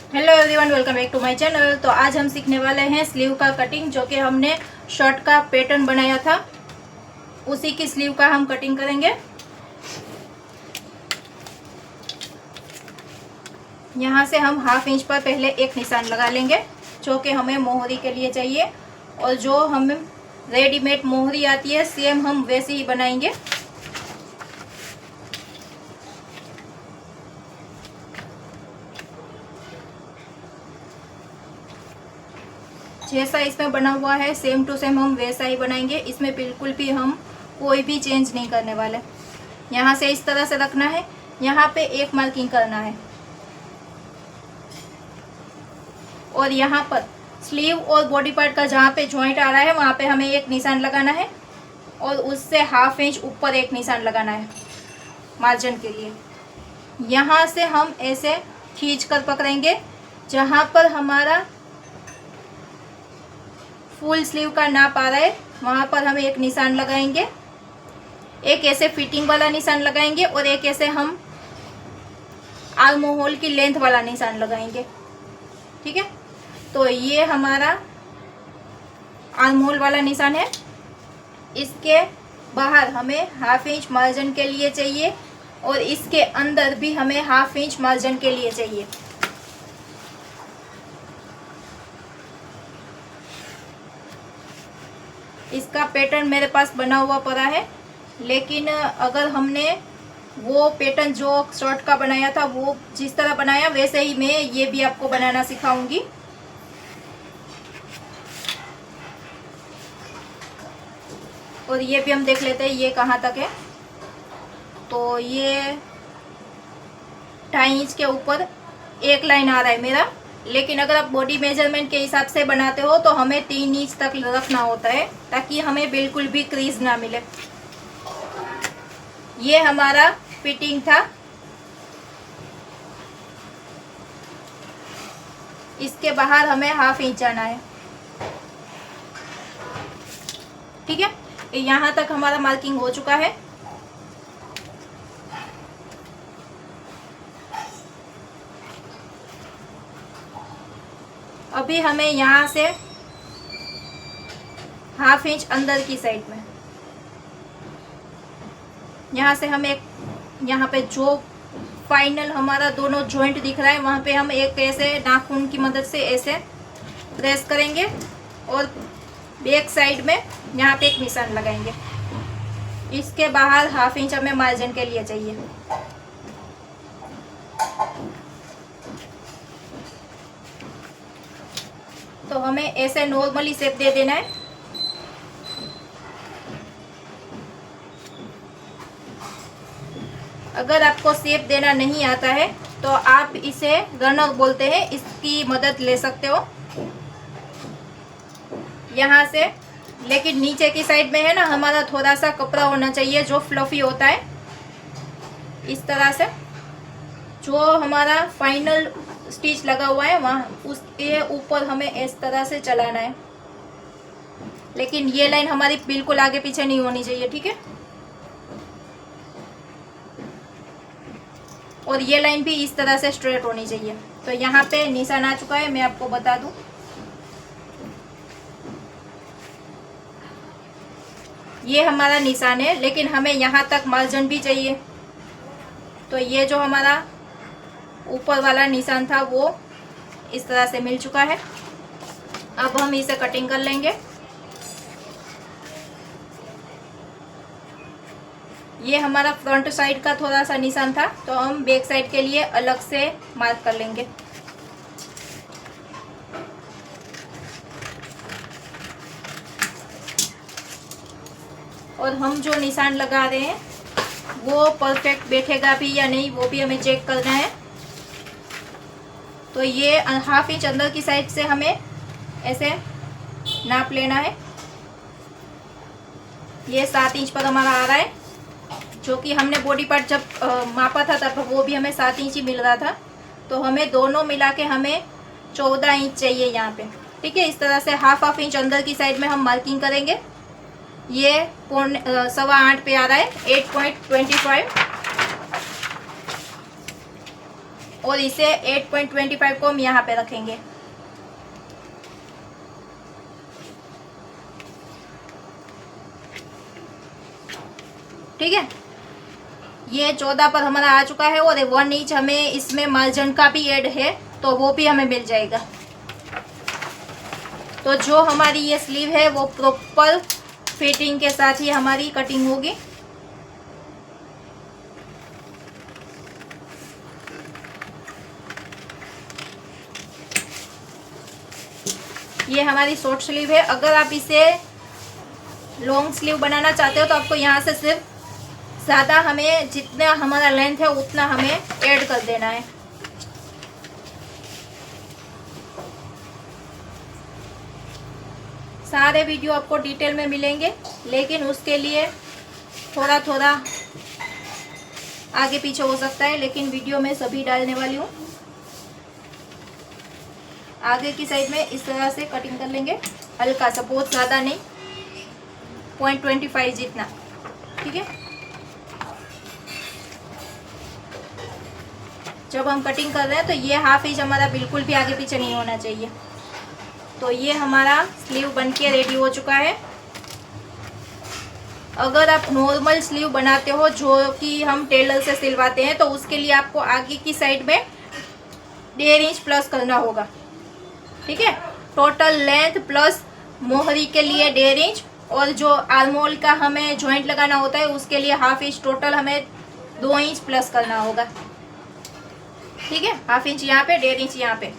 Hello everyone, welcome back to my channel. तो आज हम सीखने वाले हैं स्लीव का कटिंग, जो कि हमने शर्ट का पैटर्न बनाया था उसी की स्लीव का हम कटिंग करेंगे। यहाँ से हम 1/2 इंच पर पहले एक निशान लगा लेंगे, जो कि हमें मोहरी के लिए चाहिए। और जो हमें रेडीमेड मोहरी आती है सेम हम वैसे ही बनाएंगे। जैसा इसमें बना हुआ है सेम टू सेम हम वैसा ही बनाएंगे। इसमें बिल्कुल भी हम कोई भी चेंज नहीं करने वाले। यहाँ से इस तरह से रखना है, यहाँ पे एक मार्किंग करना है और यहाँ पर स्लीव और बॉडी पार्ट का जहाँ पे जॉइंट आ रहा है वहाँ पे हमें एक निशान लगाना है और उससे 1/2 इंच ऊपर एक निशान लगाना है मार्जिन के लिए। यहाँ से हम ऐसे खींच कर पकड़ेंगे, जहाँ पर हमारा फुल स्लीव का नाप आ रहा है वहाँ पर हम एक निशान लगाएंगे। एक ऐसे फिटिंग वाला निशान लगाएंगे और एक ऐसे हम आर्म होल की लेंथ वाला निशान लगाएंगे। ठीक है, तो ये हमारा आर्म होल वाला निशान है। इसके बाहर हमें 1/2 इंच मार्जिन के लिए चाहिए और इसके अंदर भी हमें 1/2 इंच मार्जिन के लिए चाहिए। इसका पैटर्न मेरे पास बना हुआ पड़ा है, लेकिन अगर हमने वो पैटर्न जो शर्ट का बनाया था वो जिस तरह बनाया वैसे ही मैं ये भी आपको बनाना सिखाऊंगी। और ये भी हम देख लेते हैं ये कहाँ तक है। तो ये 2.5 इंच के ऊपर एक लाइन आ रहा है मेरा, लेकिन अगर आप बॉडी मेजरमेंट के हिसाब से बनाते हो तो हमें 3 इंच तक रखना होता है ताकि हमें बिल्कुल भी क्रीज ना मिले। ये हमारा फिटिंग था। इसके बाहर हमें 1/2 इंच जाना है। ठीक है, यहाँ तक हमारा मार्किंग हो चुका है। अभी हमें यहाँ से 1/2 इंच अंदर की साइड में, यहाँ से हम एक, यहाँ पे जो फाइनल हमारा दोनों जॉइंट दिख रहा है वहाँ पे हम एक ऐसे नाखून की मदद से ऐसे प्रेस करेंगे और बैक साइड में यहाँ पे एक निशान लगाएंगे। इसके बाहर 1/2 इंच हमें मार्जिन के लिए चाहिए। तो हमें ऐसे नॉर्मली शेप दे देना है। अगर आपको शेप देना नहीं आता है तो आप इसे रनर बोलते हैं, इसकी मदद ले सकते हो यहाँ से। लेकिन नीचे की साइड में है ना, हमारा थोड़ा सा कपड़ा होना चाहिए जो फ्लफी होता है। इस तरह से जो हमारा फाइनल स्टिच लगा हुआ है वहाँ उसके ऊपर हमें इस तरह से चलाना है, लेकिन ये लाइन हमारी बिल्कुल आगे पीछे नहीं होनी चाहिए। ठीक है, और ये लाइन भी इस तरह से स्ट्रेट होनी चाहिए। तो यहाँ पे निशान आ चुका है, मैं आपको बता दूं। ये हमारा निशान है, लेकिन हमें यहाँ तक मार्जिन भी चाहिए। तो ये जो हमारा ऊपर वाला निशान था वो इस तरह से मिल चुका है। अब हम इसे कटिंग कर लेंगे। ये हमारा फ्रंट साइड का थोड़ा सा निशान था, तो हम बैक साइड के लिए अलग से मार्क कर लेंगे। और हम जो निशान लगा रहे हैं वो परफेक्ट बैठेगा भी या नहीं वो भी हमें चेक करना है। तो ये 1/2 इंच अंदर की साइड से हमें ऐसे नाप लेना है। ये 7 इंच पर हमारा आ रहा है, जो कि हमने बॉडी पार्ट जब मापा था तब वो भी हमें 7 इंच ही मिल रहा था। तो हमें दोनों मिला के हमें 14 इंच चाहिए यहाँ पे। ठीक है। इस तरह से हाफ इंच अंदर की साइड में हम मार्किंग करेंगे। ये 7.25 पे आ रहा है, 8.25, और इसे 8.25 को हम यहाँ पे रखेंगे। ठीक है, ये 14 पर हमारा आ चुका है, और 1 इंच हमें इसमें मार्जिन का भी ऐड है, तो वो भी हमें मिल जाएगा। तो जो हमारी ये स्लीव है वो प्रॉपर फिटिंग के साथ ही हमारी कटिंग होगी। ये हमारी शॉर्ट स्लीव है। अगर आप इसे लॉन्ग स्लीव बनाना चाहते हो तो आपको यहाँ से सिर्फ ज़्यादा हमें जितना हमारा लेंथ है उतना हमें ऐड कर देना है। सारे वीडियो आपको डिटेल में मिलेंगे, लेकिन उसके लिए थोड़ा थोड़ा आगे पीछे हो सकता है, लेकिन वीडियो में सभी डालने वाली हूँ। आगे की साइड में इस तरह से कटिंग कर लेंगे, हल्का सा, बहुत ज़्यादा नहीं, 0.25 जितना। ठीक है, जब हम कटिंग कर रहे हैं तो ये हाफ इंच हमारा बिल्कुल भी आगे पीछे नहीं होना चाहिए। तो ये हमारा स्लीव बनके रेडी हो चुका है। अगर आप नॉर्मल स्लीव बनाते हो जो कि हम टेलर से सिलवाते हैं, तो उसके लिए आपको आगे की साइड में 1.5 इंच प्लस करना होगा। ठीक है, टोटल लेंथ प्लस मोहरी के लिए 1.5 इंच, और जो आर्महोल का हमें जॉइंट लगाना होता है उसके लिए हाफ इंच, टोटल हमें 2 इंच प्लस करना होगा। ठीक है, हाफ इंच यहाँ पे, 1.5 इंच यहाँ पे,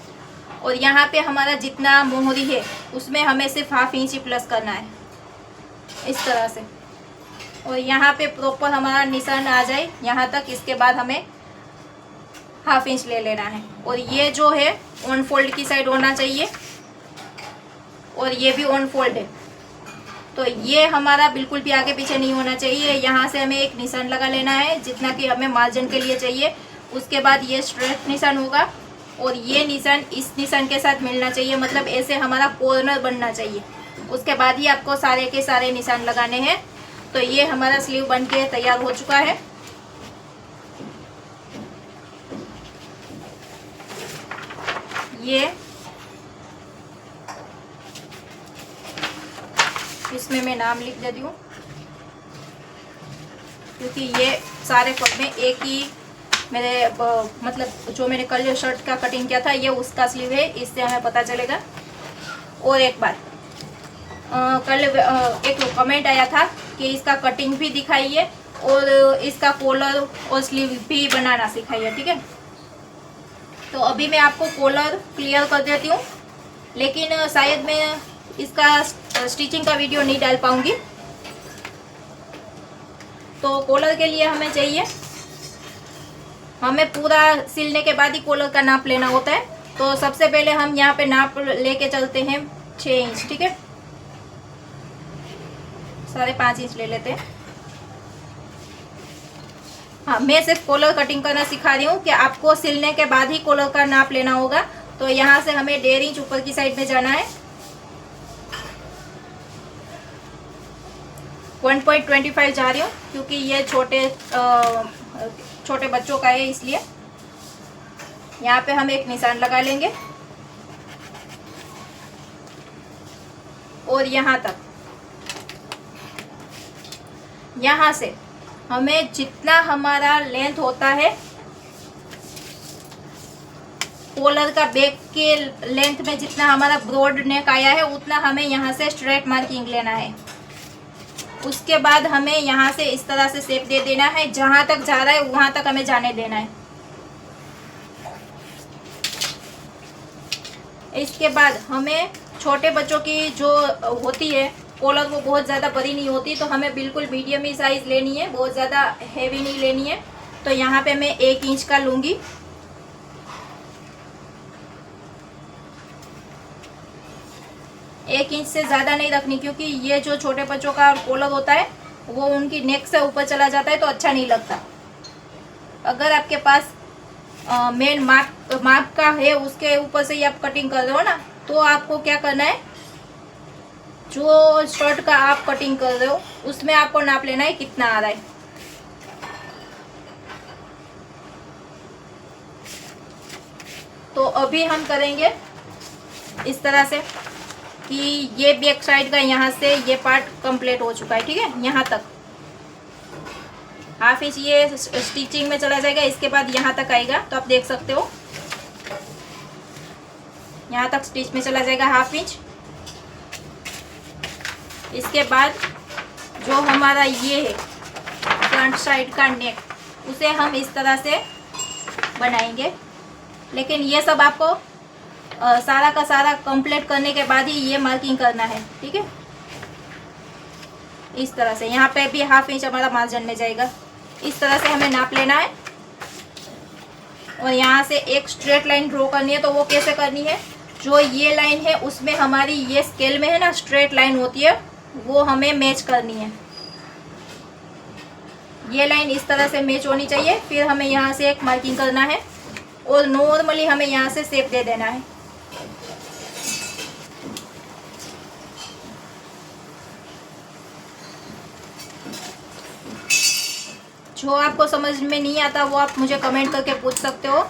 और यहाँ पे हमारा जितना मोहरी है उसमें हमें सिर्फ हाफ इंच ही प्लस करना है, इस तरह से। और यहाँ पे प्रॉपर हमारा निशान आ जाए यहाँ तक, इसके बाद हमें हाफ इंच ले लेना है। और ये जो है ऑन फोल्ड की साइड होना चाहिए, और ये भी ऑन फोल्ड है, तो ये हमारा बिल्कुल भी आगे पीछे नहीं होना चाहिए। यहाँ से हमें एक निशान लगा लेना है जितना कि हमें मार्जिन के लिए चाहिए। उसके बाद ये स्ट्रेट निशान होगा, और ये निशान इस निशान के साथ मिलना चाहिए, मतलब ऐसे हमारा कॉर्नर बनना चाहिए। उसके बाद ही आपको सारे के सारे निशान लगाने हैं। तो ये हमारा स्लीव बन के तैयार हो चुका है। ये इसमें मैं नाम लिख देती हूँ, क्योंकि ये सारे कट में एक ही मेरे मतलब जो मैंने कल जो शर्ट का कटिंग किया था ये उसका स्लीव है, इससे हमें पता चलेगा। और एक बार कल एक कमेंट आया था कि इसका कटिंग भी दिखाइए और इसका कॉलर और स्लीव भी बनाना सिखाइए। ठीक है, तो अभी मैं आपको कॉलर क्लियर कर देती हूँ, लेकिन शायद मैं इसका स्टिचिंग का वीडियो नहीं डाल पाऊँगी। तो कॉलर के लिए हमें चाहिए, हमें पूरा सिलने के बाद ही कॉलर का नाप लेना होता है। तो सबसे पहले हम यहाँ पे नाप लेके चलते हैं 6 इंच। ठीक है, 5.5 इंच ले लेते हैं। हाँ, मैं सिर्फ कॉलर कटिंग करना सिखा रही हूँ कि आपको सिलने के बाद ही कॉलर का नाप लेना होगा। तो यहाँ से हमें 1.5 इंच ऊपर की साइड में जाना है, 1.25 जा रही हूँ क्योंकि ये छोटे बच्चों का है, इसलिए यहाँ पे हम एक निशान लगा लेंगे और यहाँ तक। यहाँ से हमें जितना हमारा लेंथ होता है कॉलर का बैक के लेंथ में, जितना हमारा ब्रॉड नेक आया है उतना हमें यहाँ से स्ट्रेट मार्किंग लेना है। उसके बाद हमें यहाँ से इस तरह से शेप दे देना है, जहाँ तक जा रहा है वहाँ तक हमें जाने देना है। इसके बाद हमें छोटे बच्चों की जो होती है कॉलर, वो बहुत ज़्यादा बड़ी नहीं होती, तो हमें बिल्कुल मीडियम ही साइज़ लेनी है, बहुत ज़्यादा हैवी नहीं लेनी है। तो यहाँ पे मैं 1 इंच का लूँगी। एक इंच से ज़्यादा नहीं रखनी, क्योंकि ये जो छोटे बच्चों का कॉलर होता है वो उनकी नेक से ऊपर चला जाता है तो अच्छा नहीं लगता। अगर आपके पास मेन माप का है, उसके ऊपर से ही आप कटिंग कर रहे हो ना, तो आपको क्या करना है, जो शर्ट का आप कटिंग कर रहे हो उसमें आपको नाप लेना है कितना आ रहा है। तो अभी हम करेंगे इस तरह से कि ये बैक साइड का यहाँ से ये पार्ट कंप्लीट हो चुका है, ठीक है। यहाँ तक हाफ इंच ये स्टिचिंग में चला जाएगा, इसके बाद यहाँ तक आएगा। तो आप देख सकते हो यहाँ तक स्टिच में चला जाएगा हाफ इंच। इसके बाद जो हमारा ये है फ्रंट साइड का नेक, उसे हम इस तरह से बनाएंगे। लेकिन ये सब आपको सारा का सारा कंप्लीट करने के बाद ही ये मार्किंग करना है, ठीक है। इस तरह से यहाँ पे भी हाफ इंच हमारा मार्जिन में जाएगा। इस तरह से हमें नाप लेना है और यहाँ से एक स्ट्रेट लाइन ड्रॉ करनी है। तो वो कैसे करनी है, जो ये लाइन है उसमें हमारी ये स्केल में है ना स्ट्रेट लाइन होती है, वो हमें मैच करनी है। ये लाइन इस तरह से मैच होनी चाहिए। फिर हमें यहाँ से एक मार्किंग करना है और नॉर्मली हमें यहाँ से शेप दे देना है। जो आपको समझ में नहीं आता वो आप मुझे कमेंट करके पूछ सकते हो,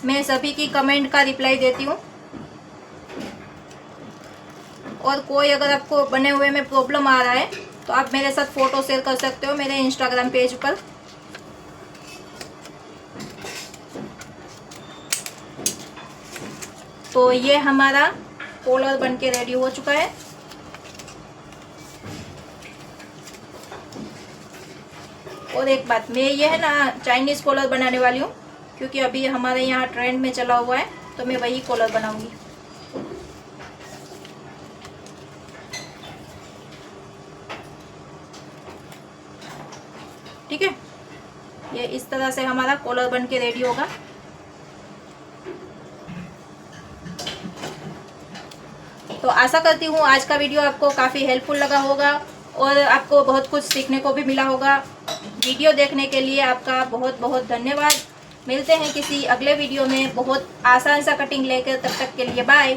मैं सभी की कमेंट का रिप्लाई देती हूँ। और कोई अगर आपको बने हुए में प्रॉब्लम आ रहा है तो आप मेरे साथ फ़ोटो शेयर कर सकते हो मेरे इंस्टाग्राम पेज पर। तो ये हमारा कॉलर बन के रेडी हो चुका है। और एक बात, मैं ये है ना चाइनीज़ कॉलर बनाने वाली हूँ, क्योंकि अभी हमारे यहाँ ट्रेंड में चला हुआ है, तो मैं वही कॉलर बनाऊंगी। ठीक है, ये इस तरह से हमारा कॉलर बन के रेडी होगा। तो आशा करती हूँ आज का वीडियो आपको काफ़ी हेल्पफुल लगा होगा और आपको बहुत कुछ सीखने को भी मिला होगा। वीडियो देखने के लिए आपका बहुत बहुत धन्यवाद। मिलते हैं किसी अगले वीडियो में बहुत आसान सा कटिंग लेकर, तब तक के लिए बाय।